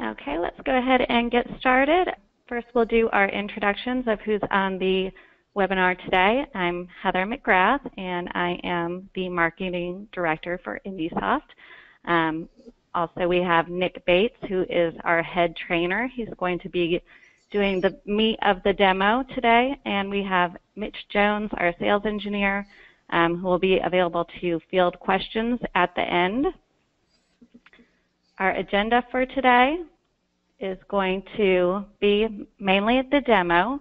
Okay, let's go ahead and get started. First, we'll do our introductions of who's on the webinar today. I'm Heather McGrath, and I am the Marketing Director for IndySoft. Also, we have Nick Bates, who is our head trainer. He's going to be doing the meat of the demo today. And we have Mitch Jones, our sales engineer, who will be available to field questions at the end. Our agenda for today is going to be mainly the demo.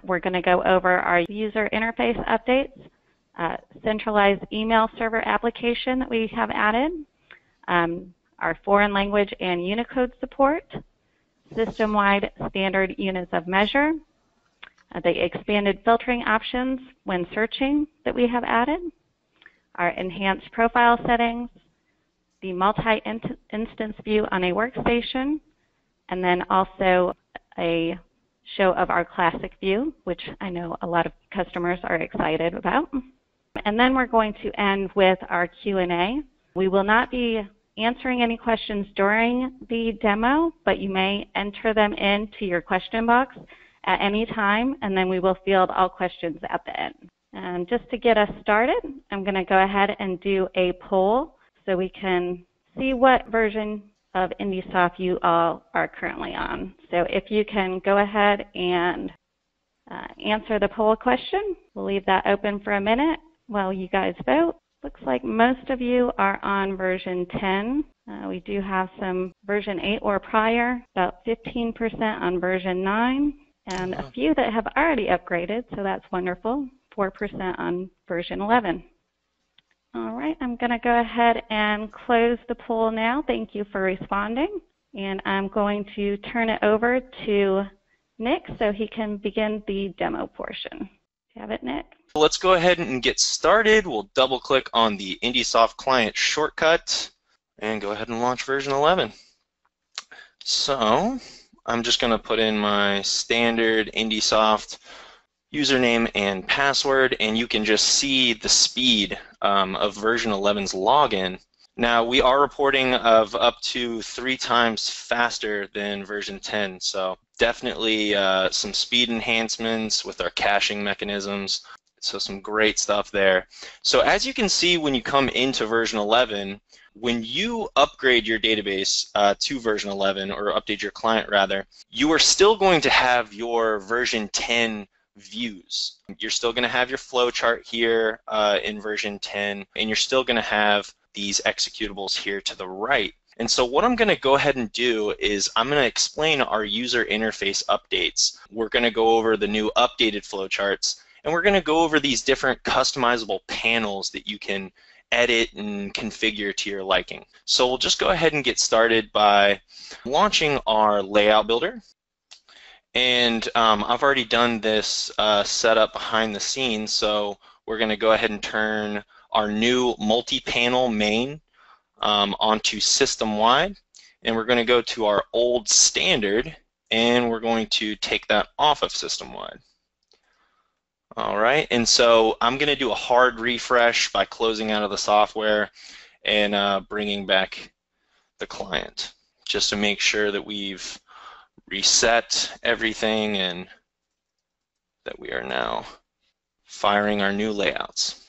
We're going to go over our user interface updates, centralized email server application that we have added, our foreign language and Unicode support, system-wide standard units of measure, the expanded filtering options when searching that we have added, our enhanced profile settings, the multi-instance view on a workstation, and then also a show of our classic view, which I know a lot of customers are excited about. And then we're going to end with our Q&A. We will not be answering any questions during the demo, but you may enter them into your question box at any time, and then we will field all questions at the end. And just to get us started, I'm going to go ahead and do a poll so we can see what version of IndySoft you all are currently on. So if you can go ahead and answer the poll question, we'll leave that open for a minute while you guys vote. Looks like most of you are on version 10. We do have some version 8 or prior, about 15% on version 9, and a few that have already upgraded, so that's wonderful, 4% on version 11. All right, I'm going to go ahead and close the poll now. Thank you for responding. And I'm going to turn it over to Nick so he can begin the demo portion. Do you have it, Nick? Let's go ahead and get started. We'll double click on the IndySoft client shortcut and go ahead and launch version 11. So I'm just going to put in my standard IndySoft username and password, and you can just see the speed of version 11's login. Now, we are reporting of up to 3 times faster than version 10, so definitely some speed enhancements with our caching mechanisms, so some great stuff there. So as you can see, when you come into version 11, when you upgrade your database to version 11, or update your client rather, you are still going to have your version 10 views. You're still going to have your flowchart here in version 10, and you're still going to have these executables here to the right. And so what I'm going to go ahead and do is I'm going to explain our user interface updates. We're going to go over the new updated flowcharts, and we're going to go over these different customizable panels that you can edit and configure to your liking. So we'll just go ahead and get started by launching our layout builder. And I've already done this setup behind the scenes, so we're going to go ahead and turn our new multi-panel main onto system-wide, and we're going to go to our old standard, and we're going to take that off of system-wide. All right, and so I'm going to do a hard refresh by closing out of the software and bringing back the client, just to make sure that we've reset everything and that we are now firing our new layouts.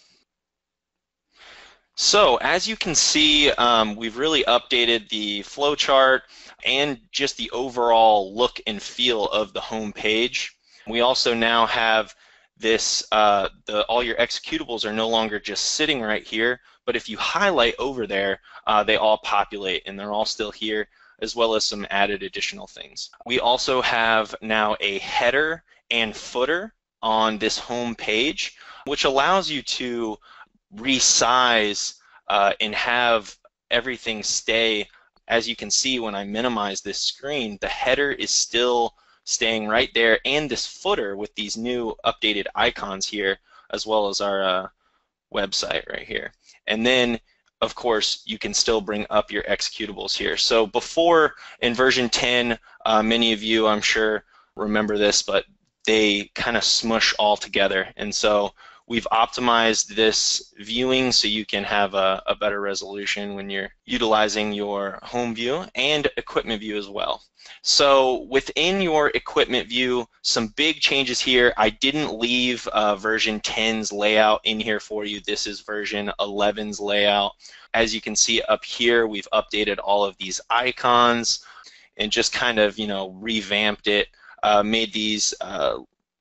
So as you can see, we've really updated the flowchart and just the overall look and feel of the home page. We also now have this, all your executables are no longer just sitting right here, but if you highlight over there, they all populate and they're all still here, as well as some added additional things. We also have now a header and footer on this home page, which allows you to resize and have everything stay. As you can see, when I minimize this screen, the header is still staying right there, and this footer with these new updated icons here, as well as our website right here. And then of course, you can still bring up your executables here. So before, in version 10, many of you, I'm sure, remember this, but they kind of smush all together. And so We've optimized this viewing so you can have a better resolution when you're utilizing your home view and equipment view as well. So within your equipment view, some big changes here. I didn't leave version 10's layout in here for you. This is version 11's layout. As you can see up here, we've updated all of these icons and just kind of, revamped it, made these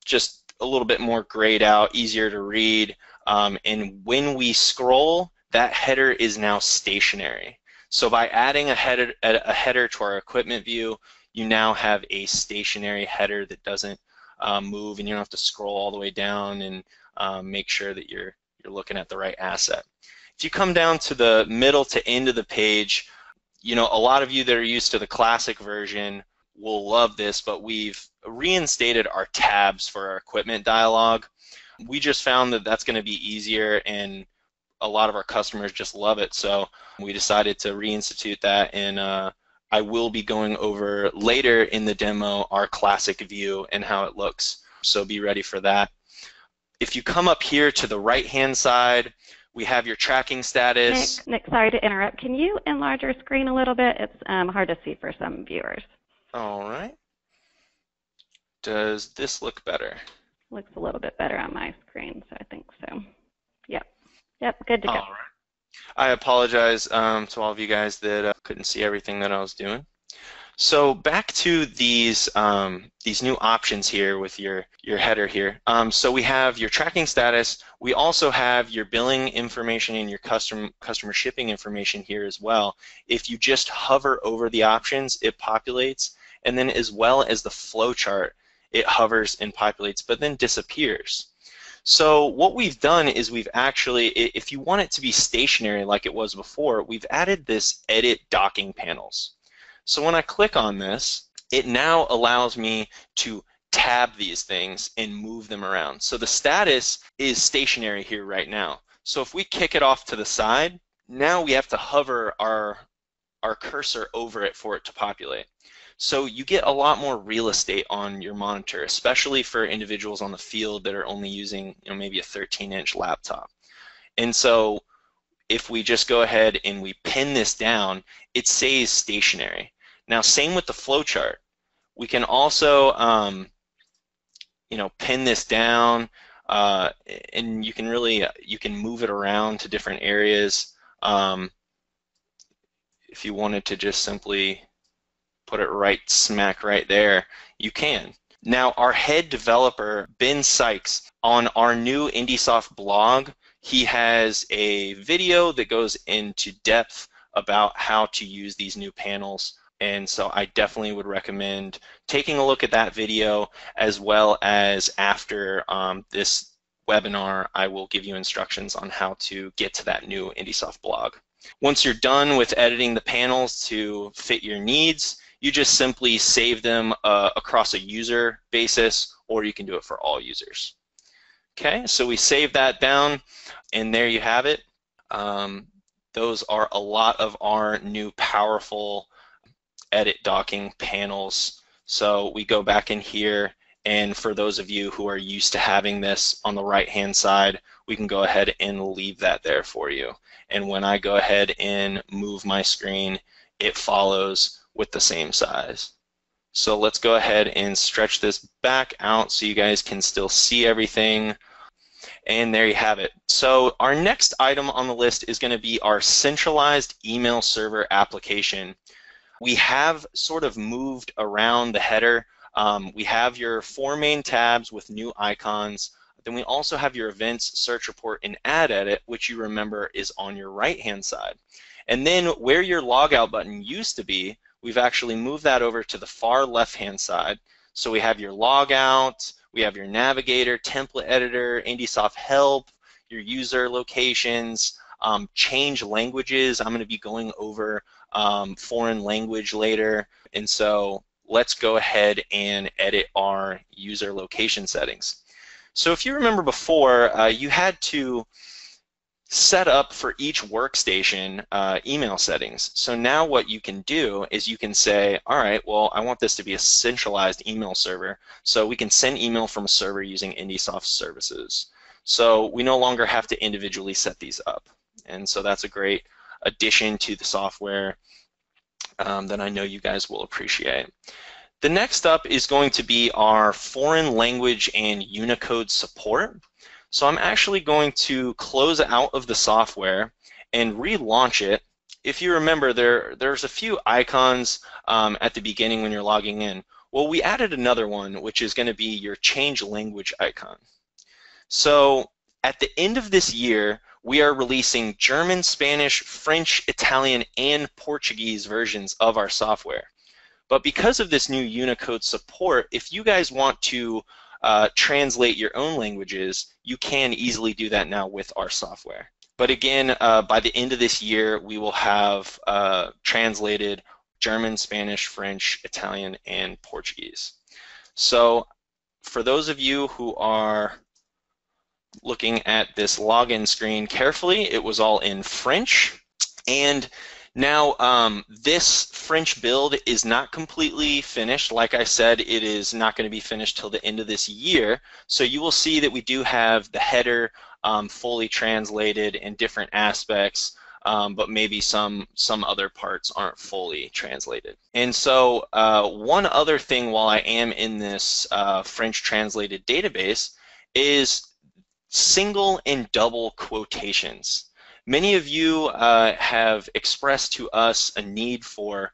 just a little bit more grayed out, easier to read. And when we scroll, that header is now stationary. So by adding a header to our equipment view, you now have a stationary header that doesn't move, and you don't have to scroll all the way down and make sure that you're looking at the right asset. If you come down to the middle to end of the page, a lot of you that are used to the classic version will love this, but we've reinstated our tabs for our equipment dialog. We just found that that's going to be easier, and a lot of our customers just love it. So we decided to reinstitute that, and I will be going over later in the demo our classic view and how it looks. So be ready for that. If you come up here to the right-hand side, we have your tracking status. Nick, sorry to interrupt. Can you enlarge your screen a little bit? It's hard to see for some viewers. All right. Does this look better? Looks a little bit better on my screen, so I think so. Yep, good to go. All right. I apologize to all of you guys that couldn't see everything that I was doing. So back to these new options here with your header here. So we have your tracking status. We also have your billing information and your customer shipping information here as well. If you just hover over the options, it populates, and then as well as the flow chart, it hovers and populates, but then disappears. So what we've done is we've actually, if you want it to be stationary like it was before, we've added this edit docking panels. So when I click on this, it now allows me to tab these things and move them around. So the status is stationary here right now. So if we kick it off to the side, now we have to hover our cursor over it for it to populate. So you get a lot more real estate on your monitor, especially for individuals on the field that are only using maybe a 13-inch laptop. And so if we just go ahead and we pin this down, it stays stationary. Now, same with the flowchart. We can also, pin this down, and you can move it around to different areas. If you wanted to just simply put it right smack right there, you can. Now, our head developer, Ben Sykes, on our new IndySoft blog, he has a video that goes into depth about how to use these new panels. And so I definitely would recommend taking a look at that video, as well as after this webinar, I will give you instructions on how to get to that new IndySoft blog. Once you're done with editing the panels to fit your needs, you just simply save them across a user basis, or you can do it for all users. Okay, so we save that down, and there you have it. Those are a lot of our new powerful edit docking panels. So we go back in here, and for those of you who are used to having this on the right-hand side, we can go ahead and leave that there for you. And when I go ahead and move my screen, it follows with the same size. So let's go ahead and stretch this back out so you guys can still see everything. And there you have it. So our next item on the list is going to be our centralized email server application. We have sort of moved around the header. We have your 4 main tabs with new icons. Then we also have your events, search report, and ad edit, which you remember is on your right-hand side. And then where your logout button used to be, we've actually moved that over to the far left-hand side. So we have your logout, we have your navigator, template editor, IndySoft help, your user locations, change languages. I'm going to be going over foreign language later. And so let's go ahead and edit our user location settings. So if you remember before, you had to set up for each workstation email settings. So now what you can do is you can say, all right, well, I want this to be a centralized email server, so we can send email from a server using IndySoft services. So we no longer have to individually set these up. And so that's a great addition to the software that I know you guys will appreciate. The next up is going to be our foreign language and Unicode support. So I'm actually going to close out of the software and relaunch it. If you remember, there's a few icons at the beginning when you're logging in. Well, we added another one, which is going to be your change language icon. So at the end of this year, we are releasing German, Spanish, French, Italian, and Portuguese versions of our software. But because of this new Unicode support, if you guys want to translate your own languages, you can easily do that now with our software. But again, by the end of this year, we will have translated German, Spanish, French, Italian, and Portuguese. So for those of you who are looking at this login screen carefully, it was all in French. And now this French build is not completely finished. Like I said, it is not going to be finished till the end of this year. So you will see that we do have the header fully translated in different aspects, but maybe some other parts aren't fully translated. And so one other thing while I am in this French translated database is single and double quotations. Many of you have expressed to us a need for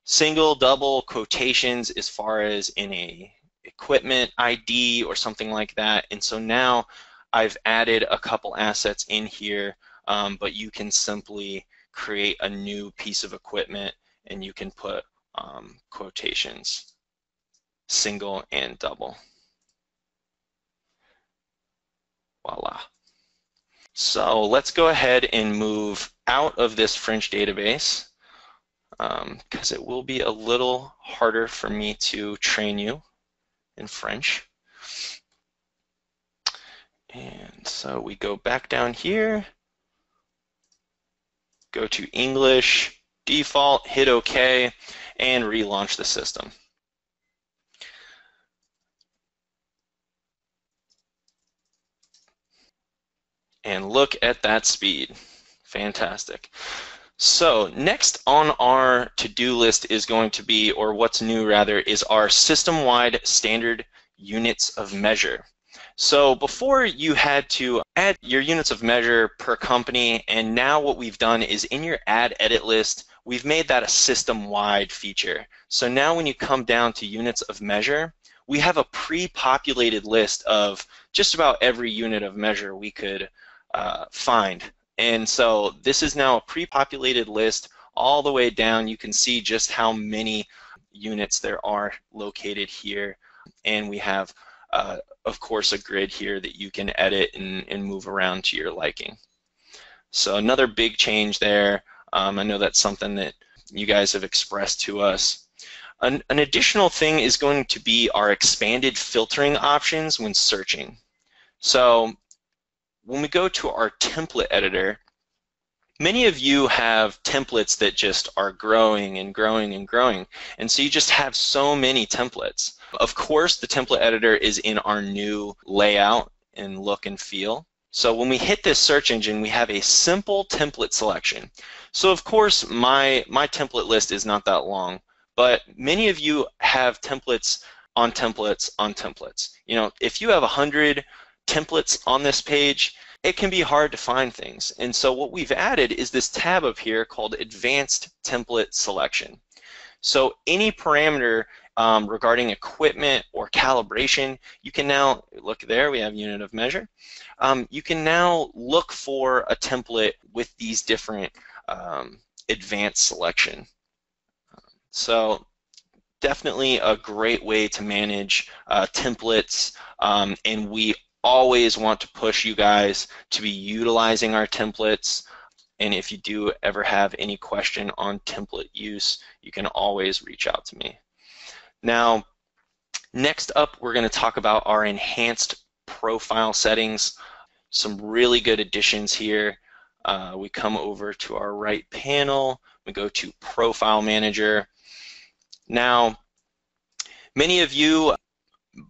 single, double quotations as far as in a equipment ID or something like that. And so now I've added a couple assets in here, but you can simply create a new piece of equipment and you can put quotations, single and double. Voila. So let's go ahead and move out of this French database because it will be a little harder for me to train you in French. And so we go back down here, go to English, default, hit OK, and relaunch the system. And look at that speed. Fantastic. So next on our to-do list is going to be, or what's new rather, is our system-wide standard units of measure. So before you had to add your units of measure per company, and now what we've done is in your add edit list, we've made that a system-wide feature. So now when you come down to units of measure, we have a pre-populated list of just about every unit of measure we could find. And so this is now a pre-populated list all the way down. You can see just how many units there are located here. And we have, of course, a grid here that you can edit and move around to your liking. So another big change there. I know that's something that you guys have expressed to us. An additional thing is going to be our expanded filtering options when searching. So when we go to our template editor, many of you have templates that just are growing and growing and growing, and so you just have so many templates. Of course, the template editor is in our new layout and look and feel. So when we hit this search engine, we have a simple template selection. So of course, my template list is not that long, but many of you have templates on templates on templates. You know, if you have 100 templates on this page, it can be hard to find things. And so what we've added is this tab up here called Advanced Template Selection. So any parameter regarding equipment or calibration, you can now, look there, we have unit of measure. You can now look for a template with these different advanced selection. So definitely a great way to manage templates, and we always want to push you guys to be utilizing our templates. And if you do ever have any question on template use, you can always reach out to me. Now, next up, we're going to talk about our enhanced profile settings. Some really good additions here. We come over to our right panel, we go to Profile Manager. Now, many of you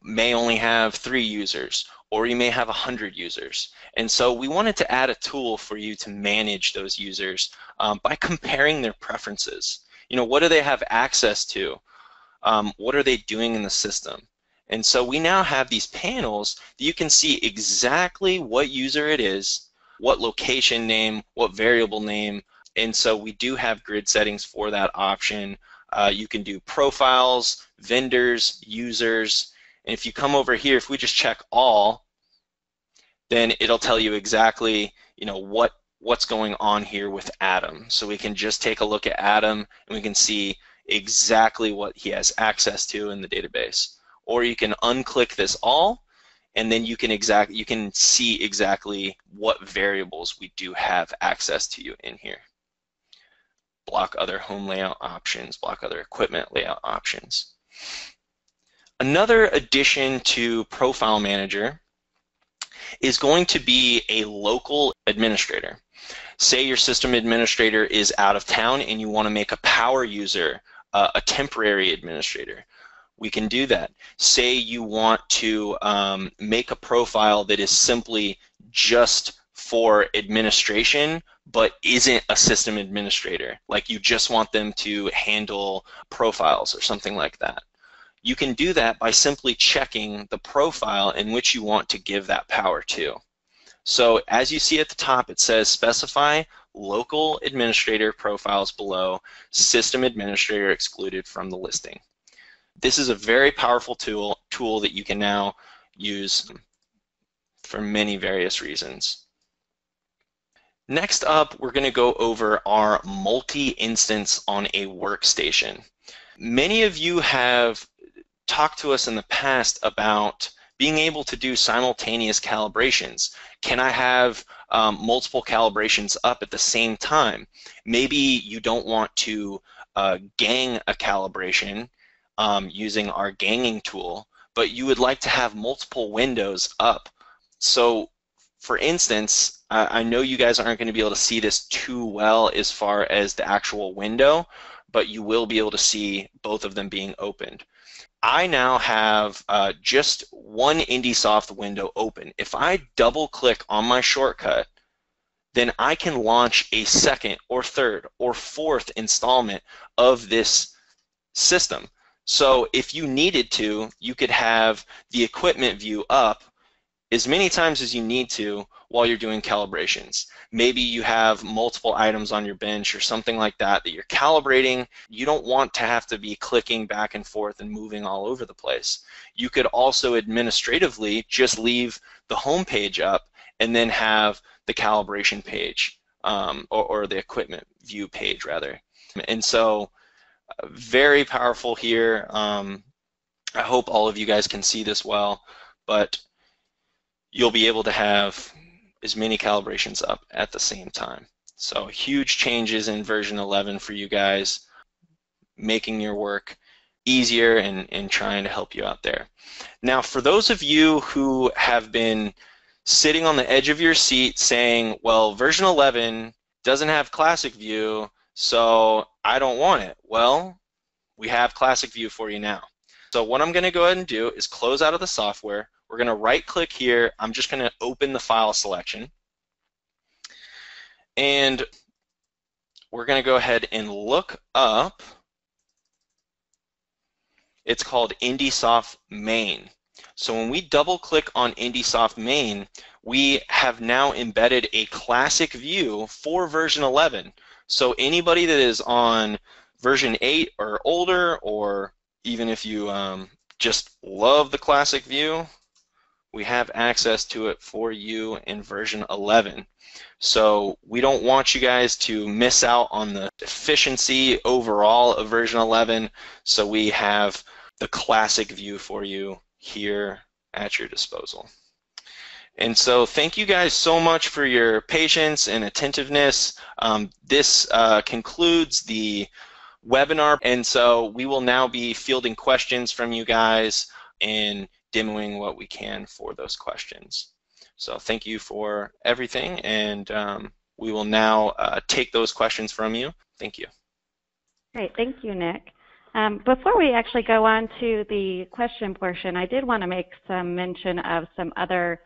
may only have 3 users, or you may have 100 users. And so we wanted to add a tool for you to manage those users by comparing their preferences. You know, what do they have access to? What are they doing in the system? And so we now have these panels that you can see exactly what user it is, what location name, what variable name, and so we do have grid settings for that option. You can do profiles, vendors, users, and if you come over here, if we just check all, then it'll tell you exactly, you know, what's going on here with Adam. So we can just take a look at Adam and we can see exactly what he has access to in the database. Or you can unclick this all, and then you can see exactly what variables we do have access to you in here. Block other home layout options, block other equipment layout options. Another addition to Profile Manager is going to be a local administrator. Say your system administrator is out of town and you want to make a power user a temporary administrator. We can do that. Say you want to make a profile that is simply just for administration but isn't a system administrator, like you just want them to handle profiles or something like that. You can do that by simply checking the profile in which you want to give that power to. So as you see at the top, it says specify local administrator profiles below, system administrator excluded from the listing. This is a very powerful tool that you can now use for many various reasons. Next up, we're going to go over our multi-instance on a workstation. Many of you have talked to us in the past about being able to do simultaneous calibrations. Can I have multiple calibrations up at the same time? Maybe you don't want to gang a calibration using our ganging tool, but you would like to have multiple windows up. So for instance, I know you guys aren't going to be able to see this too well as far as the actual window, but you will be able to see both of them being opened. I now have just one IndySoft window open. If I double click on my shortcut, then I can launch a second or third or fourth installment of this system. So if you needed to, you could have the equipment view up as many times as you need to while you're doing calibrations. Maybe you have multiple items on your bench or something like that that you're calibrating. You don't want to have to be clicking back and forth and moving all over the place. You could also administratively just leave the home page up and then have the calibration page or the equipment view page rather. And so very powerful here. I hope all of you guys can see this well, but you'll be able to have as many calibrations up at the same time. So huge changes in version 11 for you guys, making your work easier and trying to help you out there. Now, for those of you who have been sitting on the edge of your seat saying, well, version 11 doesn't have classic view, so I don't want it. Well, we have classic view for you now. So what I'm going to go ahead and do is close out of the software. We're going to right-click here. I'm just going to open the file selection. And we're going to go ahead and look up. It's called IndySoft main. So when we double-click on IndySoft main, we have now embedded a classic view for version 11. So anybody that is on version 8 or older, or even if you just love the classic view, we have access to it for you in version 11. So we don't want you guys to miss out on the efficiency overall of version 11, so we have the classic view for you here at your disposal. And so thank you guys so much for your patience and attentiveness. This concludes the webinar, and so we will now be fielding questions from you guys and demoing what we can for those questions. So thank you for everything, and we will now take those questions from you. Thank you. Great, thank you, Nick. Before we actually go on to the question portion, I did want to make some mention of some other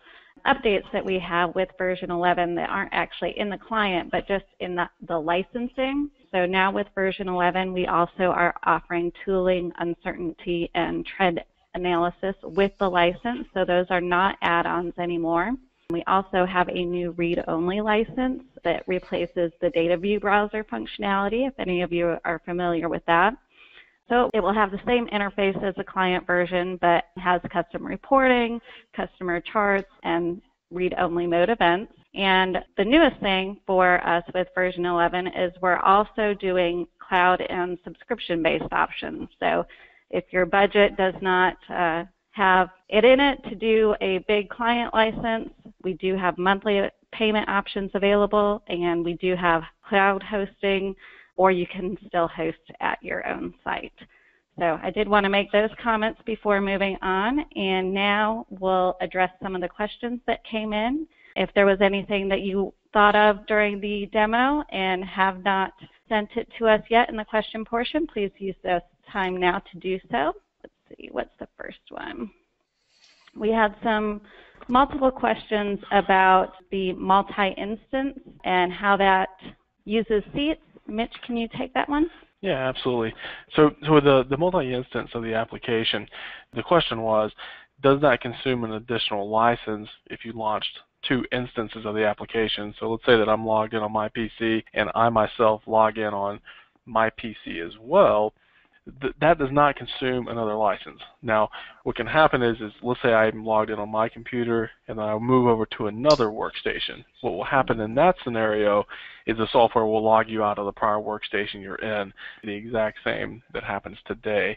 updates that we have with version 11 that aren't actually in the client, but just in the licensing. So now with version 11, we also are offering tooling, uncertainty, and trend analysis with the license. So those are not add-ons anymore. We also have a new read-only license that replaces the data view browser functionality, if any of you are familiar with that. So it will have the same interface as the client version, but has custom reporting, customer charts, and read-only mode events. And the newest thing for us with version 11 is we're also doing cloud and subscription-based options. So if your budget does not have it in it to do a big client license, we do have monthly payment options available, and we do have cloud hosting, or you can still host at your own site. So I did want to make those comments before moving on, and now we'll address some of the questions that came in. If there was anything that you thought of during the demo and have not sent it to us yet in the question portion, please use this time now to do so. Let's see, what's the first one? We had some multiple questions about the multi-instance and how that uses seats. Mitch, can you take that one? Yeah, absolutely. So the multi-instance of the application, the question was, does that consume an additional license if you launched 2 instances of the application? So let's say that I'm logged in on my PC and I myself log in on my PC as well. That does not consume another license. Now, what can happen is let's say I'm logged in on my computer and then I'll move over to another workstation. What will happen in that scenario is the software will log you out of the prior workstation you're in, the exact same that happens today.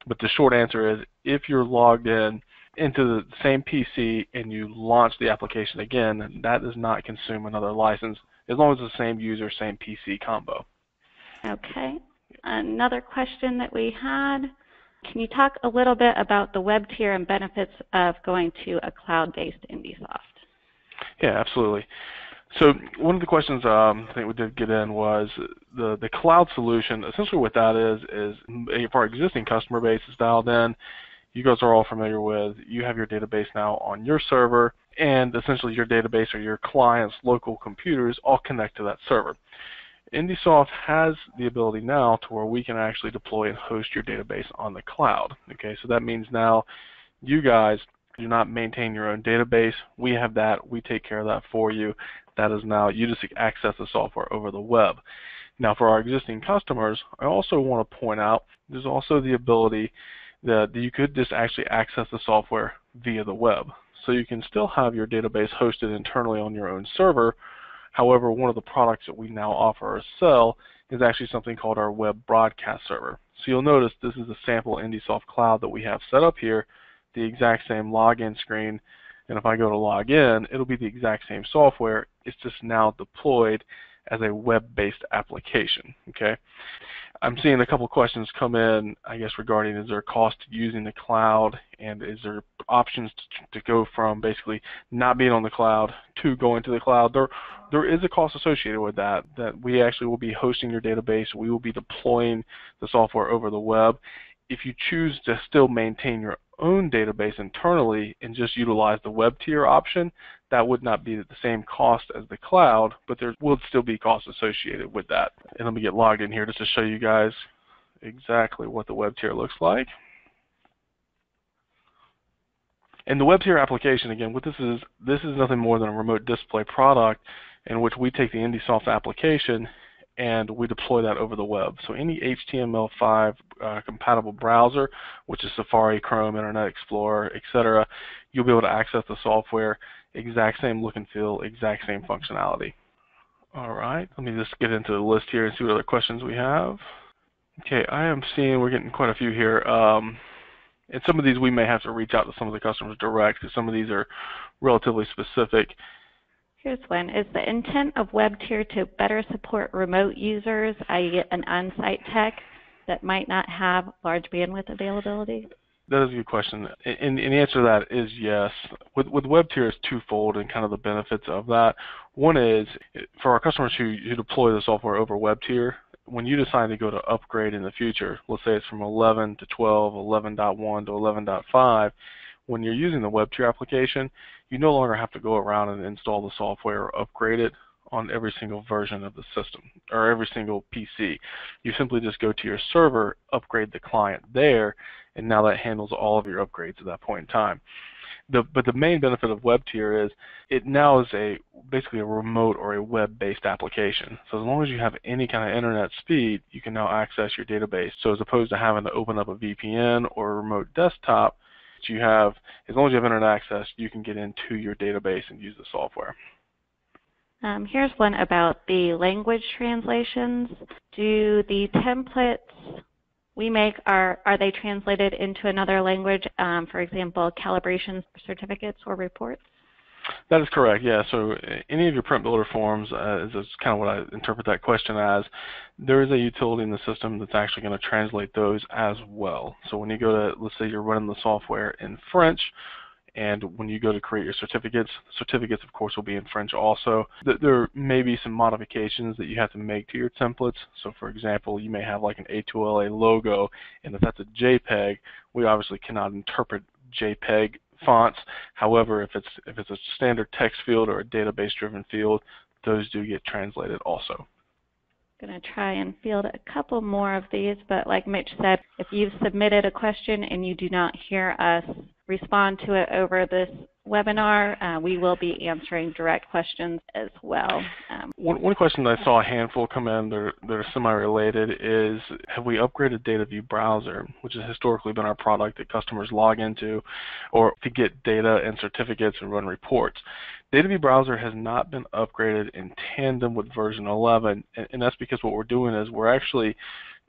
But the short answer is, if you're logged in into the same PC and you launch the application again, that does not consume another license, as long as it's the same user, same PC combo. Okay. Another question that we had, can you talk a little bit about the web tier and benefits of going to a cloud-based IndySoft? Yeah, absolutely. So one of the questions I think we did get in was the cloud solution. Essentially what that is if our existing customer base is dialed in, you guys are all familiar with, you have your database now on your server, and essentially your database or your client's local computers all connect to that server. IndySoft has the ability now to where we can actually deploy and host your database on the cloud. Okay, so that means now you guys do not maintain your own database. We have that. We take care of that for you. That is now, you just access the software over the web. Now for our existing customers, I also want to point out there's also the ability that you could just actually access the software via the web. So you can still have your database hosted internally on your own server. However, one of the products that we now offer or sell is actually something called our web broadcast server. So you'll notice this is a sample IndySoft cloud that we have set up here, the exact same login screen, and if I go to log in, it'll be the exact same software. It's just now deployed as a web-based application. Okay, I'm seeing a couple questions come in, I guess, regarding is there a cost to using the cloud, and is there options to go from basically not being on the cloud to going to the cloud. There is a cost associated with that we actually will be hosting your database. We will be deploying the software over the web. If you choose to still maintain your own database internally and just utilize the web tier option, that would not be the same cost as the cloud, but there would still be costs associated with that. And let me get logged in here just to show you guys exactly what the web tier looks like. And the web tier application, again, what this is nothing more than a remote display product in which we take the IndySoft application and we deploy that over the web. So any HTML5 compatible browser, which is Safari, Chrome, Internet Explorer, etc., you'll be able to access the software, exact same look and feel, exact same functionality. All right, let me just get into the list here and see what other questions we have. Okay, I am seeing we're getting quite a few here. And some of these we may have to reach out to some of the customers direct because some of these are relatively specific. Here's one. Is the intent of web tier to better support remote users, i.e. an on-site tech that might not have large bandwidth availability? That is a good question. And the answer to that is yes. With web tier, it's twofold and kind of the benefits of that. One is for our customers who deploy the software over web tier, when you decide to go to upgrade in the future, let's say it's from 11 to 12, 11.1 to 11.5, when you're using the web tier application, you no longer have to go around and install the software or upgrade it on every single version of the system or every single PC. You simply just go to your server, upgrade the client there, and now that handles all of your upgrades at that point in time. But the main benefit of web tier is it now is basically a remote or a web-based application. So as long as you have any kind of internet speed, you can now access your database. So as opposed to having to open up a VPN or a remote desktop, as long as you have internet access, you can get into your database and use the software. Here's one about the language translations. Do the templates we make, are they translated into another language, for example, calibration certificates or reports? That is correct, yeah. So any of your print builder forms is kind of what I interpret that question as. There is a utility in the system that's actually going to translate those as well. So when you go to, let's say you're running the software in French, and when you go to create your certificates of course will be in French also. There may be some modifications that you have to make to your templates. So for example, you may have like an A2LA logo, and if that's a JPEG, we obviously cannot interpret JPEG fonts. However, if it's a standard text field or a database driven field, those do get translated also. I'm going to try and field a couple more of these, but like Mitch said, if you've submitted a question and you do not hear us respond to it over this webinar, we will be answering direct questions as well. One question that I saw a handful come in that are semi-related is, have we upgraded DataView Browser, which has historically been our product that customers log into or to get data and certificates and run reports. DataView Browser has not been upgraded in tandem with version 11, and that's because what we're doing is we're actually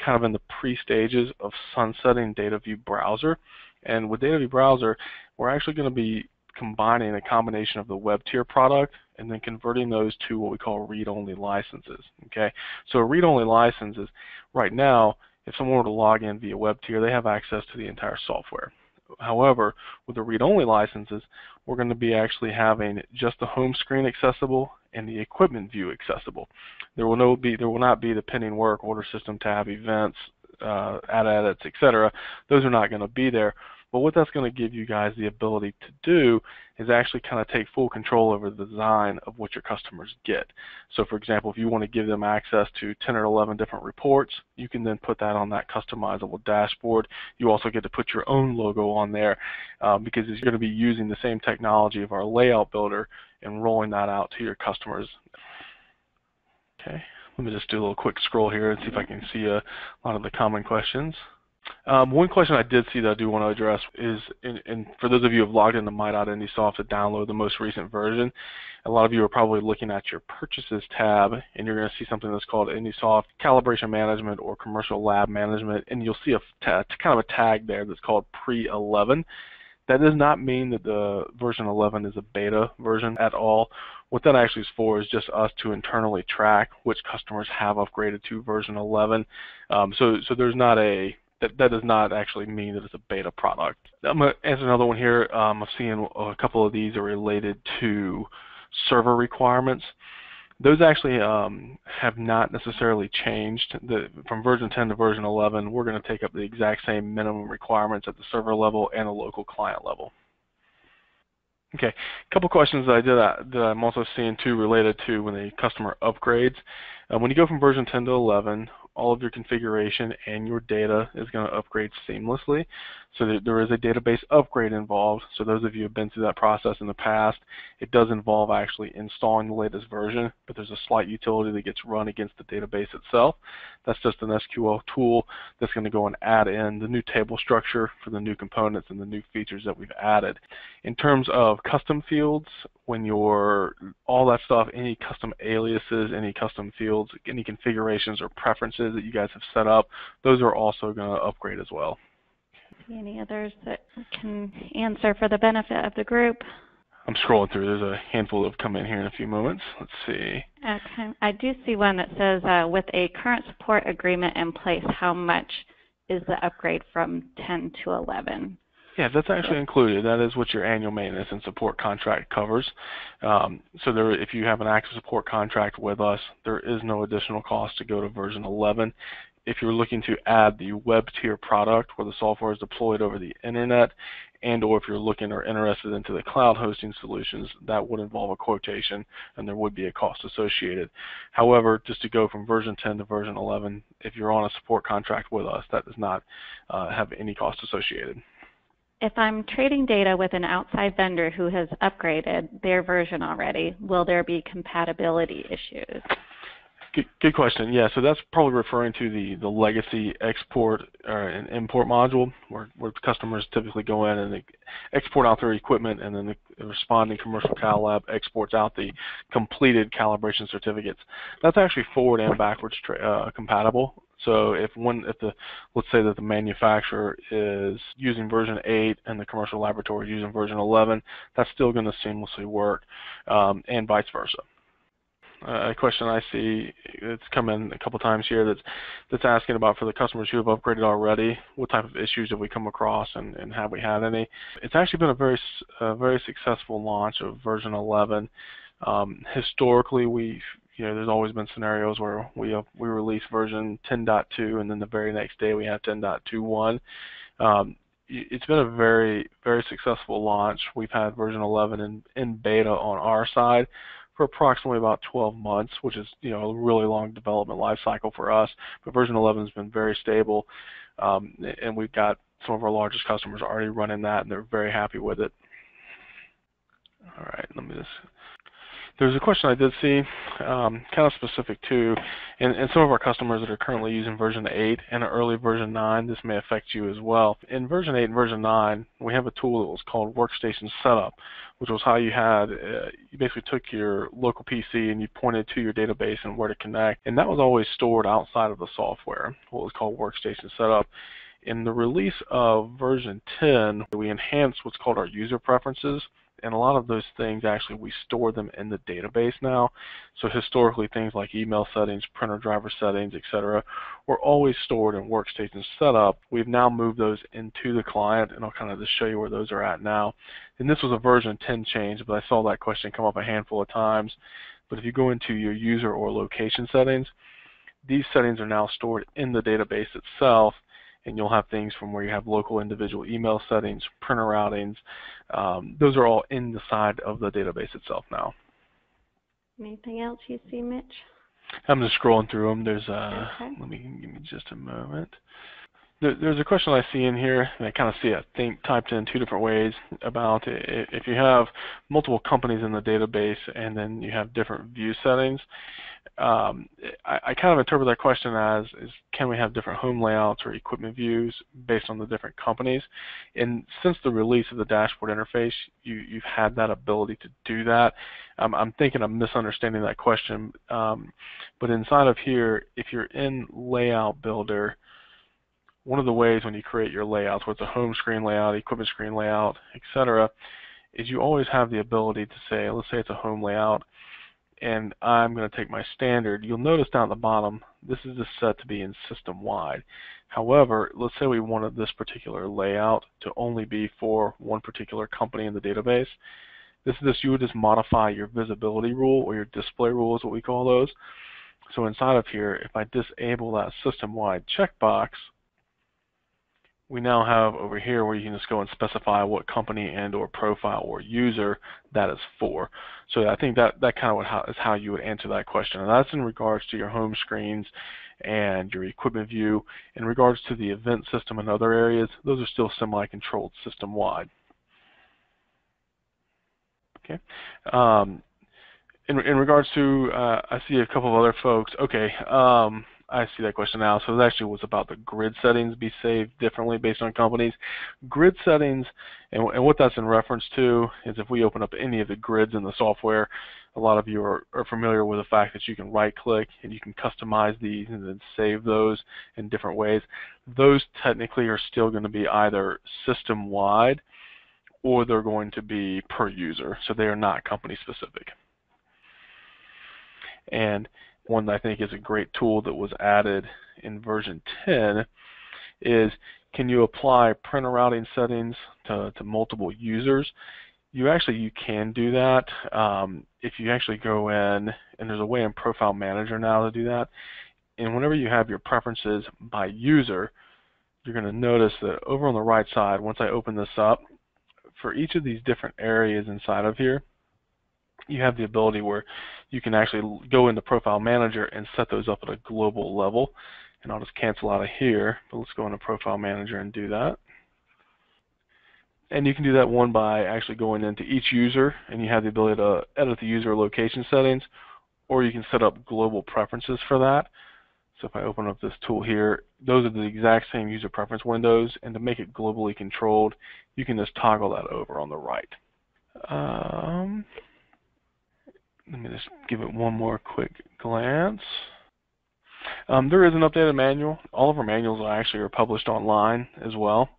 kind of in the pre-stages of sunsetting DataView Browser. And with DataView Browser, we're actually going to be combining a combination of the web tier product and then converting those to what we call read-only licenses. Okay, so a read-only license is, right now, if someone were to log in via web tier, they have access to the entire software. However, with the read-only licenses, we're going to be actually having just the home screen accessible and the equipment view accessible. There will not be the pending work, order system tab, events, add edits, etc. Those are not going to be there. But what that's going to give you guys the ability to do is actually kind of take full control over the design of what your customers get. So for example, if you want to give them access to 10 or 11 different reports, you can then put that on that customizable dashboard. You also get to put your own logo on there because you're going to be using the same technology of our layout builder and rolling that out to your customers. Okay, let me just do a little quick scroll here and see if I can see a lot of the common questions. One question I did see that I do want to address is, and for those of you who have logged into my.IndySoft to download the most recent version, a lot of you are probably looking at your Purchases tab, and you're going to see something that's called IndySoft Calibration Management or Commercial Lab Management, and you'll see kind of a tag there that's called Pre-11. That does not mean that the version 11 is a beta version at all. What that actually is for is just us to internally track which customers have upgraded to version 11. So there's not that does not actually mean that it's a beta product. I'm going to answer another one here. I'm seeing a couple of these are related to server requirements. Those actually have not necessarily changed. From version 10 to version 11, we're going to take up the exact same minimum requirements at the server level and the local client level. Okay, a couple questions that I'm also seeing too related to when a customer upgrades. When you go from version 10 to 11, all of your configuration and your data is going to upgrade seamlessly. So there is a database upgrade involved. So those of you who have been through that process in the past, it does involve actually installing the latest version, but there's a slight utility that gets run against the database itself. That's just an SQL tool that's going to go and add in the new table structure for the new components and the new features that we've added. In terms of custom fields, when all that stuff, any custom aliases, any custom fields, any configurations or preferences that you guys have set up, those are also going to upgrade as well. Any others that can answer for the benefit of the group? I'm scrolling through. There's a handful that have come in here in a few moments. Let's see. Okay. I do see one that says, with a current support agreement in place, how much is the upgrade from 10 to 11? Yeah, that's actually included. That is what your annual maintenance and support contract covers. So if you have an active support contract with us, there is no additional cost to go to version 11. If you're looking to add the web tier product where the software is deployed over the internet, and or if you're looking or interested into the cloud hosting solutions, that would involve a quotation and there would be a cost associated. However, just to go from version 10 to version 11, if you're on a support contract with us, that does not have any cost associated. If I'm trading data with an outside vendor who has upgraded their version already, will there be compatibility issues? Good question. Yeah, so that's probably referring to the legacy export and import module where customers typically go in and they export out their equipment, and then the responding commercial Cal Lab exports out the completed calibration certificates. That's actually forward and backwards compatible. So let's say that the manufacturer is using version 8 and the commercial laboratory is using version 11, that's still going to seamlessly work, and vice versa. A question I see that's come in a couple times here that's asking about, for the customers who have upgraded already, what type of issues have we come across, and have we had any? It's actually been a very successful launch of version 11. Historically, there's always been scenarios where we release version 10.2 and then the very next day we have 10.21. It's been a very, very successful launch. We've had version 11 in beta on our side for approximately about 12 months, which is a really long development life cycle for us. But version 11 has been very stable, and we've got some of our largest customers already running that, and they're very happy with it. All right, there's a question I did see, kind of specific to, and some of our customers that are currently using version 8 and early version 9, this may affect you as well. In version 8 and version 9, we have a tool that was called Workstation Setup, which was how you basically took your local PC and you pointed to your database and where to connect, and that was always stored outside of the software, what was called Workstation Setup. In the release of version 10, we enhanced what's called our user preferences, and a lot of those things actually we store them in the database now. So historically, things like email settings, printer driver settings, etc., were always stored in Workstation Setup. We've now moved those into the client, and I'll kind of just show you where those are at now. And this was a version 10 change, but I saw that question come up a handful of times. But if you go into your user or location settings, these settings are now stored in the database itself, and you'll have things from where you have local individual email settings, printer routings. Those are all in the side of the database itself now. Anything else you see, Mitch? I'm just scrolling through them. There's okay. Give me just a moment. There's a question I see in here, and I kind of see it typed in two different ways about if you have multiple companies in the database and then you have different view settings. I kind of interpret that question as can we have different home layouts or equipment views based on the different companies? And since the release of the dashboard interface, you've had that ability to do that. I'm thinking I'm misunderstanding that question, but inside of here, if you're in Layout Builder, one of the ways when you create your layouts, whether it's a home screen layout, equipment screen layout, etc., is you always have the ability to say, let's say it's a home layout, and I'm going to take my standard. You'll notice down at the bottom, this is just set to be in system-wide. However, let's say we wanted this particular layout to only be for one particular company in the database. You would just modify your visibility rule, or your display rule is what we call those. So inside of here, if I disable that system-wide checkbox, we now have over here where you can just go and specify what company and or profile or user that is for. So I think that kind of is how you would answer that question. And that's in regards to your home screens and your equipment view. In regards to the event system and other areas, those are still semi-controlled system-wide. Okay. In regards to, I see a couple of other folks. Okay. I see that question now. So it actually was about the grid settings be saved differently based on companies. Grid settings, and what that's in reference to is if we open up any of the grids in the software, a lot of you are familiar with the fact that you can right-click and you can customize these and then save those in different ways. Those technically are still going to be either system-wide or they're going to be per user, so they are not company-specific. And one that I think is a great tool that was added in version 10 is can you apply printer routing settings to multiple users? You can do that if you actually go in, and there's a way in Profile Manager now to do that. And whenever you have your preferences by user, you're going to notice that over on the right side, once I open this up, for each of these different areas inside of here, you have the ability where you can actually go into Profile Manager and set those up at a global level. And I'll just cancel out of here, but let's go into Profile Manager and do that. And you can do that one by actually going into each user, and you have the ability to edit the user location settings, or you can set up global preferences for that. So if I open up this tool here, those are the exact same user preference windows, and to make it globally controlled, you can just toggle that over on the right. Let me just give it one more quick glance. There is an updated manual. All of our manuals are published online as well.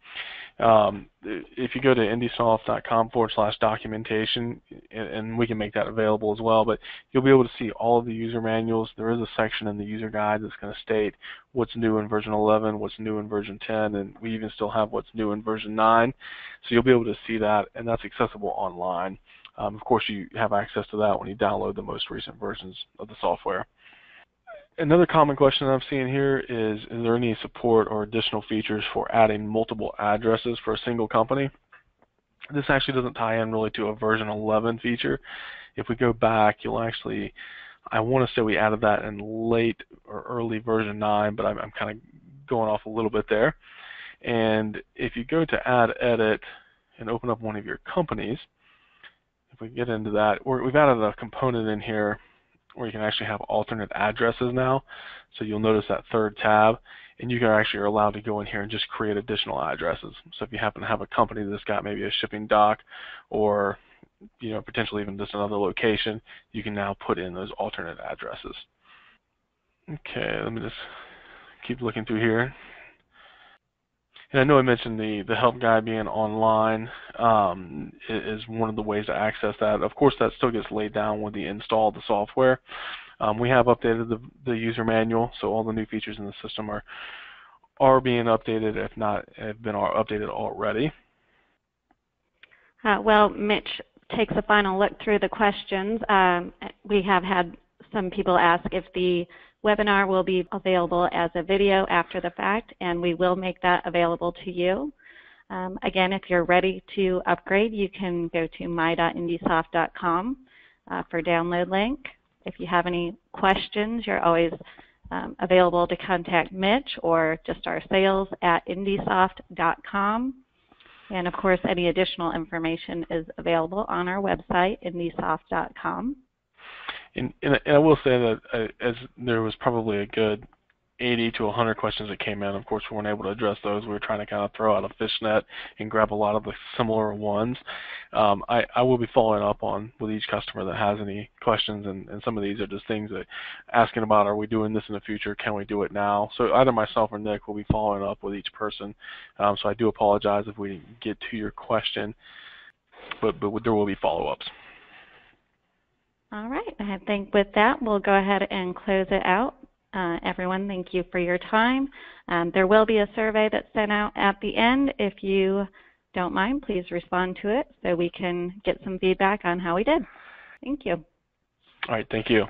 If you go to IndySoft.com/documentation, and we can make that available as well, but you'll be able to see all of the user manuals. There is a section in the user guide that's going to state what's new in version 11, what's new in version 10, and we even still have what's new in version 9. So you'll be able to see that, and that's accessible online. Of course, you have access to that when you download the most recent versions of the software. Another common question I'm seeing here is there any support or additional features for adding multiple addresses for a single company? This actually doesn't tie in really to a version 11 feature. If we go back, I want to say we added that in late or early version 9, but I'm kind of going off a little bit there. And if you go to Add Edit and open up one of your companies, if we get into that, we've added a component in here where you can actually have alternate addresses now. So you'll notice that third tab, and you are allowed to go in here and just create additional addresses. So if you happen to have a company that's got maybe a shipping dock, or potentially even just another location, you can now put in those alternate addresses. Okay, let me just keep looking through here. And I know I mentioned the help guide being online is one of the ways to access that. Of course, that still gets laid down when you install the software. We have updated the user manual, so all the new features in the system are being updated, if not have been updated already. Well, Mitch takes a final look through the questions. We have had some people ask if the webinar will be available as a video after the fact, and we will make that available to you. Again, if you're ready to upgrade, you can go to my.indysoft.com for download link. If you have any questions, you're always available to contact Mitch or just our sales at IndySoft.com. And of course, any additional information is available on our website, IndySoft.com. And I will say that as there was probably a good 80 to 100 questions that came in. Of course, we weren't able to address those. We were trying to kind of throw out a fish net and grab a lot of the similar ones. I will be following up with each customer that has any questions, and some of these are just things that asking about, are we doing this in the future? Can we do it now? So either myself or Nick will be following up with each person. So I do apologize if we didn't get to your question, but there will be follow-ups. All right. I think with that, we'll go ahead and close it out. Everyone, thank you for your time. There will be a survey that's sent out at the end. If you don't mind, please respond to it so we can get some feedback on how we did. Thank you. All right. Thank you.